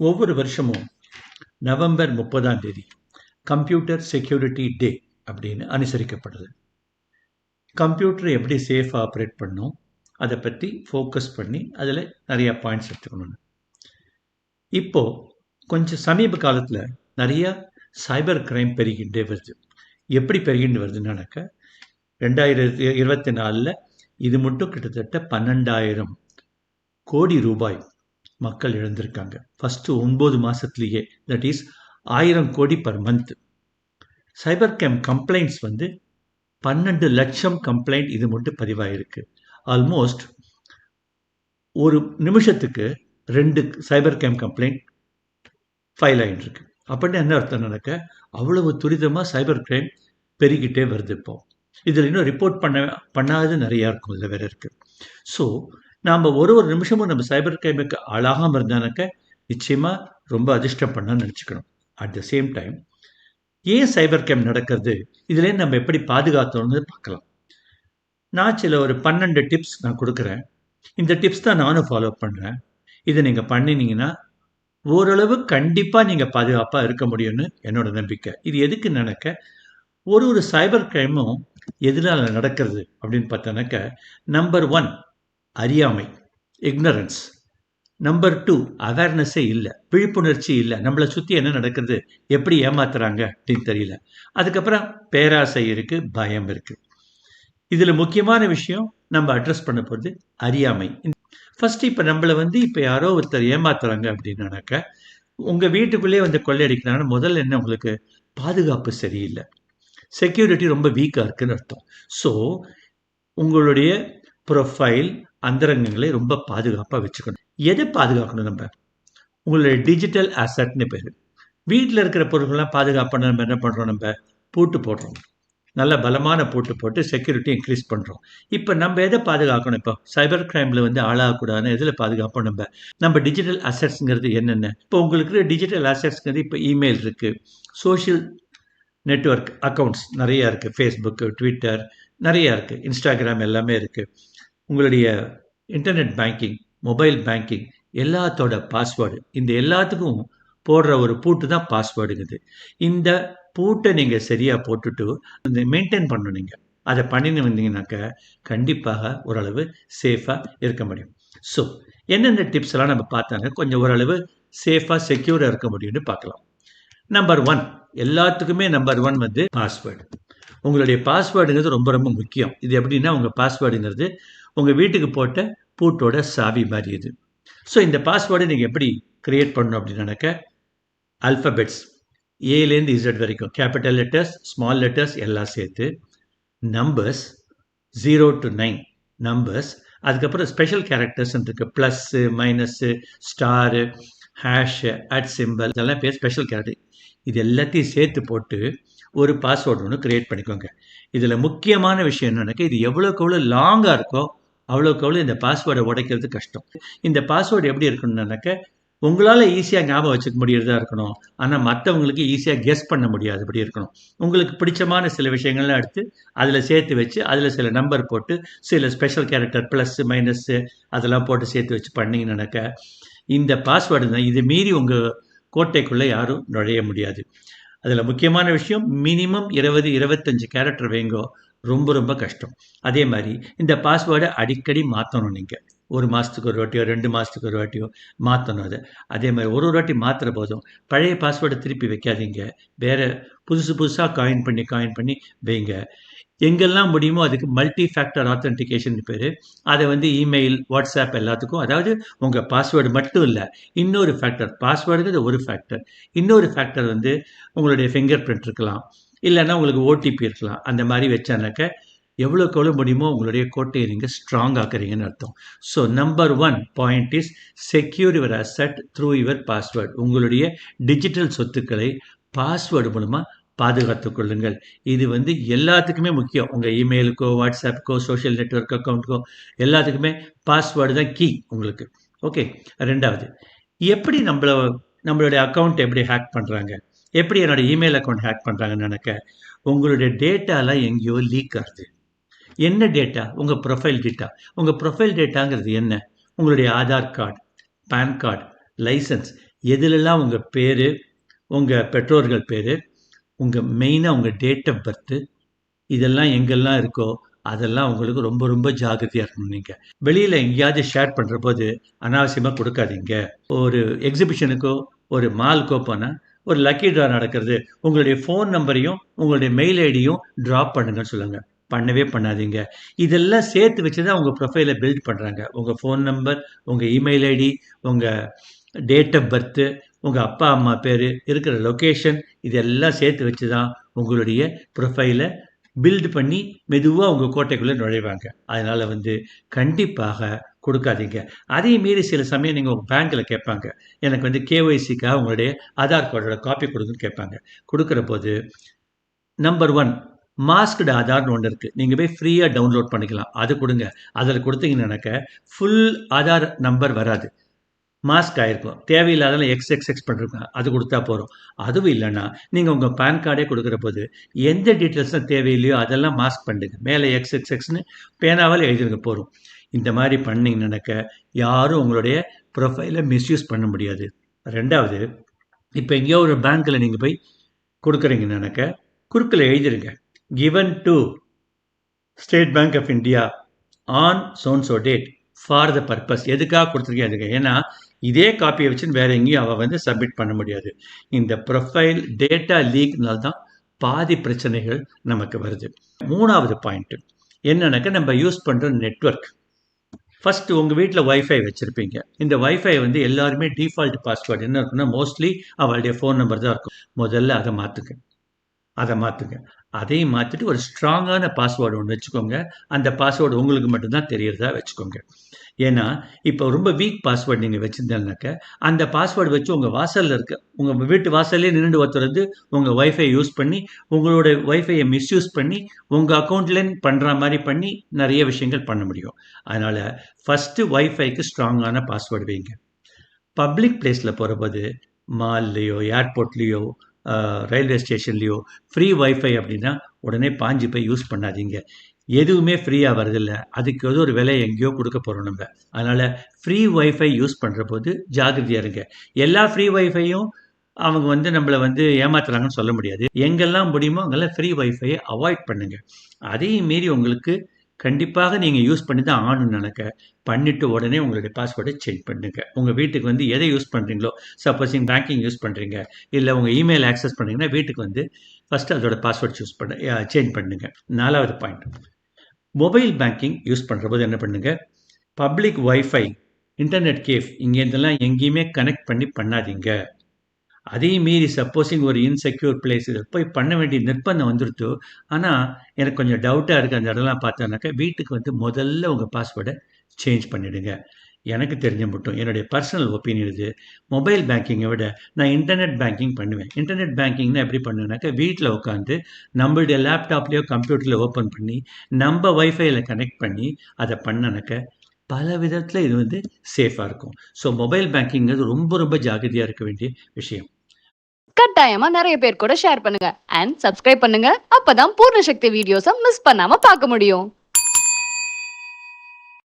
ஒவ்வொரு வருஷமும் நவம்பர் 30ஆம் தேதி கம்ப்யூட்டர் செக்யூரிட்டி டே அப்படின்னு அனுசரிக்கப்படுது. கம்ப்யூட்டரை எப்படி சேஃபாக ஆப்ரேட் பண்ணணும் அதை பற்றி ஃபோக்கஸ் பண்ணி அதில் நிறைய பாயிண்ட்ஸ் எடுத்துக்கணும். இப்போது கொஞ்சம் சமீப காலத்தில் நிறைய சைபர் கிரைம் பெருகிட்டே வருது. எப்படி பெருகிட்டு வருதுன்னாக்க 2024 இது மட்டும் கிட்டத்தட்ட 12,000 கோடி ரூபாய் மக்கள் இழந்திருக்காங்க. ஃபஸ்ட்டு 9 மாதத்துலேயே, that is 1000 crore per month. Cyber crime complaints 12 லட்சம் கம்ப்ளைண்ட் இது மட்டும் பதிவாயிருக்கு. ஆல்மோஸ்ட் ஒரு நிமிஷத்துக்கு 2 சைபர் கிரைம் கம்ப்ளைண்ட் ஃபைல் ஆகிட்டு இருக்கு. அப்படின்னு என்ன அர்த்தம் நடக்க அவ்வளவு துரிதமாக சைபர் கிரைம் பெருகிட்டே வருது. இப்போ இதில் இன்னும் ரிப்போர்ட் பண்ணாதது நிறையா இருக்கும், இதில் வேற இருக்குது. ஸோ நாம் ஒரு நிமிஷமும் நம்ம சைபர் கிரைமுக்கு ஆளாகாமல் இருந்தானாக்க நிச்சயமாக ரொம்ப அதிர்ஷ்டம் பண்ணான்னு நினச்சிக்கணும். அட் த சேம் டைம் ஏன் சைபர் கிரைம் நடக்கிறது, இதுலேருந்து நம்ம எப்படி பாதுகாத்தோம்னு பார்க்கலாம். நான் ஒரு 12 டிப்ஸ் நான் கொடுக்குறேன். இந்த டிப்ஸ் தான் நானும் ஃபாலோ பண்ணுறேன். இதை நீங்கள் பண்ணினீங்கன்னா ஓரளவு கண்டிப்பாக நீங்கள் பாதுகாப்பாக இருக்க முடியும்னு என்னோட நம்பிக்கை. இது எதுக்கு நடக்க ஒரு சைபர் கிரைமும் எதனால் நடக்கிறது அப்படின்னு பார்த்தானாக்க, நம்பர் 1 அறியாமை, இக்னரன்ஸ். நம்பர் 2 அவேர்னஸே இல்லை, விழிப்புணர்ச்சி இல்லை. நம்மளை சுற்றி என்ன நடக்கிறது, எப்படி ஏமாத்துறாங்க அப்படின்னு தெரியல. அதுக்கப்புறம் பேராசை இருக்குது, பயம் இருக்குது. இதில் முக்கியமான விஷயம் நம்ம அட்ரஸ் பண்ண போகிறது அறியாமை. ஃபர்ஸ்ட் இப்போ நம்மளை இப்போ யாரோ ஒருத்தர் ஏமாத்துறாங்க அப்படின்னாக்க, உங்கள் வீட்டுக்குள்ளேயே கொள்ளையடிக்கிறாங்கன்னா முதல்ல என்ன, உங்களுக்கு பாதுகாப்பு சரியில்லை, செக்யூரிட்டி ரொம்ப வீக்காக இருக்குன்னு அர்த்தம். ஸோ உங்களுடைய ப்ரொஃபைல் அந்தரங்கங்களை ரொம்ப பாதுகாப்பாக வச்சுக்கணும். எதை பாதுகாக்கணும், நம்ம உங்களுடைய டிஜிட்டல் அசட்னு பேர். வீட்டில் இருக்கிற பொருட்கள்லாம் பாதுகாப்பான நம்ம என்ன பண்ணுறோம், நம்ம பூட்டு போடுறோம். நல்ல பலமான பூட்டு போட்டு செக்யூரிட்டி இன்க்ரீஸ் பண்ணுறோம். இப்போ நம்ம எதை பாதுகாக்கணும், இப்போ சைபர் கிரைமில் ஆளாகக்கூடாதுன்னு எதில் பாதுகாப்போம், நம்ம டிஜிட்டல் அசட்ஸுங்கிறது என்னென்ன. இப்போ உங்களுக்கு டிஜிட்டல் அசட்ஸுங்கிறது இப்போ இமெயில் இருக்குது, சோஷியல் நெட்வொர்க் அக்கௌண்ட்ஸ் நிறையா இருக்குது, ஃபேஸ்புக்கு, ட்விட்டர் நிறையா இருக்குது, இன்ஸ்டாகிராம் எல்லாமே இருக்குது. உங்களுடைய இன்டர்நெட் பேங்கிங், மொபைல் பேங்கிங் எல்லாத்தோட பாஸ்வேர்டு, இந்த எல்லாத்துக்கும் போடுற ஒரு பூட்டு தான் பாஸ்வேர்டுங்குது. இந்த பூட்டை நீங்கள் சரியாக போட்டுட்டு மெயின்டைன் பண்ணணும். நீங்கள் அதை பண்ணின்னு வந்தீங்கன்னாக்க கண்டிப்பாக ஓரளவு சேஃபாக இருக்க முடியும். ஸோ என்னென்ன டிப்ஸ் எல்லாம் நம்ம பார்த்தாங்க கொஞ்சம் ஓரளவு சேஃபாக செக்யூராக இருக்க முடியும்னு பார்க்கலாம். நம்பர் 1, எல்லாத்துக்குமே நம்பர் 1 பாஸ்வேர்டு. உங்களுடைய பாஸ்வேர்டுங்கிறது ரொம்ப ரொம்ப முக்கியம். இது எப்படின்னா, உங்கள் பாஸ்வேர்டுங்கிறது உங்கள் வீட்டுக்கு போட்ட பூட்டோட சாவி மாதிரி இது. ஸோ இந்த பாஸ்வேர்டை நீங்கள் எப்படி கிரியேட் பண்ணணும் அப்படின்னாக்க, ஆல்ஃபபெட்ஸ் ஏலேருந்து இசட் வரைக்கும், கேபிட்டல் லெட்டர்ஸ், ஸ்மால் லெட்டர்ஸ் எல்லாம் சேர்த்து, நம்பர்ஸ் 0 to 9 நம்பர்ஸ், அதுக்கப்புறம் ஸ்பெஷல் கேரக்டர்ஸ் இருக்குது, plus, minus, star, hash, at symbol, இதெல்லாம் பேர் ஸ்பெஷல் கேரக்டர். இது எல்லாத்தையும் சேர்த்து போட்டு ஒரு பாஸ்வேர்டு ஒன்று க்ரியேட் பண்ணிக்கோங்க. இதில் முக்கியமான விஷயம் என்னன்னாக்க, இது எவ்வளோக்கு எவ்வளோ லாங்காக இருக்கோ அவ்வளோக்கு எவ்வளோ இந்த பாஸ்வேர்டை உடைக்கிறது கஷ்டம். இந்த பாஸ்வேர்டு எப்படி இருக்கணும்னாக்க, உங்களால் ஈஸியாக ஞாபகம் வச்சுக்க முடியறதா இருக்கணும், ஆனால் மற்றவங்களுக்கு ஈஸியாக கெஸ் பண்ண முடியாதபடி இருக்கணும். உங்களுக்கு பிடிச்சமான சில விஷயங்கள்லாம் எடுத்து அதில் சேர்த்து வச்சு, அதில் சில நம்பர் போட்டு, சில ஸ்பெஷல் கேரக்டர் ப்ளஸ்ஸு மைனஸ்ஸு அதெல்லாம் போட்டு சேர்த்து வச்சு பண்ணிங்கன்னாக்க, இந்த பாஸ்வேர்டு தான், இது மீறி உங்கள் கோட்டைக்குள்ளே யாரும் நுழைய முடியாது. அதில் முக்கியமான விஷயம், மினிமம் 20-25 கேரக்டர் வைங்கோ, ரொம்ப ரொம்ப கஷ்டம். அதே மாதிரி இந்த பாஸ்வேர்டை அடிக்கடி மாற்றணும். நீங்கள் ஒரு மாதத்துக்கு ஒரு வாட்டியோ 2 மாதத்துக்கு ஒரு வாட்டியோ மாற்றணும் அதை. அதே மாதிரி ஒரு வாட்டி மாற்றுற போதும் பழைய பாஸ்வேர்டை திருப்பி வைக்காதீங்க, வேறு புதுசாக காயின் பண்ணி வைங்க. எங்கெல்லாம் முடியுமோ அதுக்கு மல்டி ஃபேக்டர் ஆத்தென்டிகேஷன் பேர். அதை இமெயில், வாட்ஸ்அப் எல்லாத்துக்கும், அதாவது உங்கள் பாஸ்வேர்டு மட்டும் இல்லை, இன்னொரு ஃபேக்டர், பாஸ்வேர்டுங்கிறது ஒரு ஃபேக்டர், இன்னொரு ஃபேக்டர் உங்களுடைய ஃபிங்கர் பிரிண்ட் இருக்கலாம், இல்லைன்னா உங்களுக்கு ஓடிபி இருக்கலாம். அந்த மாதிரி வச்சானாக்க எவ்வளோக்கு எவ்வளோ முடியுமோ உங்களுடைய கோட்டையை நீங்கள் ஸ்ட்ராங் ஆக்குறீங்கன்னு அர்த்தம். So number 1 point is secure your asset through your password. உங்களுடைய டிஜிட்டல் சொத்துக்களை பாஸ்வேர்டு மூலமாக பாதுகாத்து கொள்ளுங்கள். இது எல்லாத்துக்குமே முக்கியம். உங்கள் இமெயிலுக்கோ, வாட்ஸ்அப்புக்கோ, சோஷியல் நெட்வொர்க் அக்கௌண்ட்டுக்கோ எல்லாத்துக்குமே பாஸ்வேர்டு தான் கீ உங்களுக்கு. ஓகே. 2வது, எப்படி நம்மளுடைய அக்கௌண்ட் எப்படி ஹேக் பண்ணுறாங்க, எப்படி என்னோடய இமெயில் அக்கௌண்ட் ஹேக் பண்ணுறாங்கன்னு நினைக்க, உங்களுடைய டேட்டாலாம் எங்கேயோ லீக் ஆகுது. என்ன டேட்டா, உங்கள் ப்ரொஃபைல் டேட்டா. உங்கள் ப்ரொஃபைல் டேட்டாங்கிறது என்ன, உங்களுடைய Aadhaar card, PAN card, licence எதுலெல்லாம் உங்கள் பேர், உங்கள் பெற்றோர்கள் பேர், உங்கள் மெயினாக உங்கள் டேட் ஆஃப் பர்த்து, இதெல்லாம் எங்கெல்லாம் இருக்கோ அதெல்லாம் உங்களுக்கு ரொம்ப ரொம்ப ஜாகிரதையாக இருக்கணும். நீங்கள் வெளியில் எங்கேயாவது ஷேர் பண்ணுற போது அனாவசியமாக கொடுக்காதீங்க. ஒரு எக்ஸிபிஷனுக்கோ ஒரு மாலுக்கோ போனால் ஒரு லக்கி ட்ரா நடக்கிறது, உங்களுடைய ஃபோன் நம்பரையும் உங்களுடைய மெயில் ஐடியும் ட்ராப் பண்ணுங்கன்னு சொல்லுங்கள். பண்ணவே பண்ணாதீங்க. இதெல்லாம் சேர்த்து வச்சு தான் உங்கள் ப்ரொஃபைலை பில்ட் பண்ணுறாங்க. உங்கள் ஃபோன் நம்பர், உங்கள் இமெயில் ஐடி, உங்கள் டேட் ஆஃப் பர்த்து, உங்கள் அப்பா அம்மா பேர், இருக்கிற லொக்கேஷன், இதெல்லாம் சேர்த்து வச்சு தான் உங்களுடைய ப்ரொஃபைலை பில்டு பண்ணி மெதுவாக உங்கள் கோட்டைக்குள்ளே நுழைவாங்க. அதனால் கண்டிப்பாக கொடுக்காதீங்க. அதையும் மீறி சில சமயம் நீங்கள் உங்கள் பேங்க்கில் கேட்பாங்க, எனக்கு கேஒய்சிக்காக உங்களுடைய ஆதார் கார்டோட காப்பி கொடுக்குன்னு கேட்பாங்க. கொடுக்குற போது நம்பர் 1 மாஸ்க்டு ஆதார்னு ஒன்று இருக்குது. நீங்கள் போய் ஃப்ரீயாக டவுன்லோட் பண்ணிக்கலாம். அது கொடுங்க. அதில் கொடுத்தீங்கன்னாக்க ஃபுல் ஆதார் நம்பர் வராது, மாஸ்க் ஆகிருக்கும். தேவையில்லாதெல்லாம் எக்ஸ் பண்ணிருக்கோம், அது கொடுத்தா போகிறோம். அதுவும் இல்லைன்னா நீங்கள் உங்கள் பேன் கார்டே கொடுக்குற போது எந்த டீட்டெயில்ஸ்லாம் தேவையில்லையோ அதெல்லாம் மாஸ்க் பண்ணுங்க. மேலே எக்ஸ்னு பேனாவால் எழுதிருங்க போகிறோம். இந்த மாதிரி பண்ணிங்கன்னாக்க யாரும் உங்களுடைய ப்ரொஃபைலை மிஸ்யூஸ் பண்ண முடியாது. ரெண்டாவது, இப்போ எங்கேயோ ஒரு பேங்க்கில் நீங்கள் போய் கொடுக்குறீங்கன்னாக்க குறுக்கில் எழுதிருங்க, given to State Bank of India on so date for the purpose. எதுக்காக கொடுத்துருக்கேன் அதுக்கு. ஏன்னா இதே காப்பியை வச்சுன்னு வேற எங்கேயும் அவள் சப்மிட் பண்ண முடியாது. இந்த ப்ரொஃபைல் டேட்டா லீக்னால தான் பாதி பிரச்சனைகள் நமக்கு வருது. மூணாவது பாயிண்ட் என்னன்னாக்கா, நம்ம யூஸ் பண்ணுற நெட்வொர்க். ஃபஸ்ட்டு உங்கள் வீட்டில் வைஃபை வச்சுருப்பீங்க. இந்த வைஃபை எல்லாருமே டிஃபால்ட் பாஸ்வேர்டு என்ன இருக்குன்னா மோஸ்ட்லி அவளுடைய ஃபோன் நம்பர் தான் இருக்கும். முதல்ல அதை மாற்றுங்க. அதையும் மாற்றிட்டு ஒரு ஸ்ட்ராங்கான பாஸ்வேர்டு ஒன்று வச்சுக்கோங்க. அந்த பாஸ்வேர்டு உங்களுக்கு மட்டும்தான் தெரியறதா வச்சுக்கோங்க. ஏன்னா இப்போ ரொம்ப வீக் பாஸ்வேர்டு நீங்கள் வச்சுருந்தேன்னாக்க அந்த பாஸ்வேர்டு வச்சு உங்கள் வாசலில் இருக்க, உங்கள் வீட்டு வாசல்லே நின்று ஒருத்தர் உங்கள் வைஃபை யூஸ் பண்ணி உங்களோட வைஃபையை மிஸ்யூஸ் பண்ணி உங்கள் அக்கௌண்ட்லேருந்து பண்ணுற மாதிரி பண்ணி நிறைய விஷயங்கள் பண்ண முடியும். அதனால் ஃபஸ்ட்டு வைஃபைக்கு ஸ்ட்ராங்கான பாஸ்வேர்டு வைங்க. பப்ளிக் பிளேஸில் போகிறபோது மால்லையோ ஏர்போர்ட்லேயோ ரயில்வே ஸ்டேஷன்லேயோ ஃப்ரீ வைஃபை அப்படின்னா உடனே பாஞ்சு போய் யூஸ் பண்ணாதீங்க. எதுவுமே ஃப்ரீயாக வருதில்ல, அதுக்கு ஏதோ ஒரு விலை எங்கேயோ கொடுக்க போகிறோம் நம்ம. அதனால் ஃப்ரீ வைஃபை யூஸ் பண்ணுற போது ஜாகிரதையாக இருங்க. எல்லா ஃப்ரீ வைஃபையும் அவங்க நம்மளை ஏமாத்துறாங்கன்னு சொல்ல முடியாது. எங்கெல்லாம் முடியுமோ அங்கெல்லாம் ஃப்ரீ வைஃபையை அவாய்ட் பண்ணுங்கள். அதையும் மீறி உங்களுக்கு கண்டிப்பாக நீங்கள் யூஸ் பண்ணி தான் ஆகணும்னு நினைக்க பண்ணிவிட்டு உடனே உங்களுடைய பாஸ்வேர்டை சேஞ்ச் பண்ணுங்கள். உங்கள் வீட்டுக்கு எதை யூஸ் பண்ணுறீங்களோ, சப்போஸ் பேங்கிங் யூஸ் பண்ணுறீங்க இல்லை உங்கள் இமெயில் ஆக்சஸ் பண்ணுறீங்கன்னா வீட்டுக்கு ஃபஸ்ட்டு அதோட பாஸ்வேர்ட் சேஞ்ச் பண்ணுங்கள். 4வது பாயிண்ட், மொபைல் பேங்கிங் யூஸ் பண்ணுற போது என்ன பண்ணுங்கள், பப்ளிக் வைஃபை, இன்டர்நெட் கேஃப் இங்கேருந்தெல்லாம் எங்கேயுமே கனெக்ட் பண்ணாதீங்க. அதையும் மீறி சப்போஸிங் ஒரு இன்செக்யூர் பிளேஸ் போய் பண்ண வேண்டிய நிர்பந்தம் வந்துடுத்து. ஆனால் எனக்கு கொஞ்சம் டவுட்டாக இருக்குது அந்த இடம்லாம் பார்த்தோன்னாக்கா வீட்டுக்கு முதல்ல உங்கள் பாஸ்வேர்டை சேஞ்ச் பண்ணிவிடுங்க. எனக்கு தெரிஞ்ச மட்டும் என்னுடைய பர்சனல் ஒப்பீனியன் இது. மொபைல் பேங்கிங்கை விட நான் இன்டர்நெட் பேங்கிங் பண்ணுவேன். இன்டர்நெட் பேங்கிங்னா எப்படி பண்ணுவேனாக்கா, வீட்டில் உட்காந்து நம்மளுடைய லேப்டாப்லேயோ கம்ப்யூட்டரில் ஓப்பன் பண்ணி நம்ம வைஃபையில் கனெக்ட் பண்ணி அதை பண்ணனாக்க பல விதத்தில் இது சேஃபாக இருக்கும். ஸோ மொபைல் பேங்கிங்கிறது ரொம்ப ரொம்ப ஜாகிரதையாக இருக்க வேண்டிய விஷயம். கட்டாயமா நிறைய பேர் கூட ஷேர் பண்ணுங்க அண்ட் சப்ஸ்கிரைப் பண்ணுங்க. அப்பதான் பூர்ண சக்தி வீடியோஸை மிஸ் பண்ணாம பார்க்க முடியும்.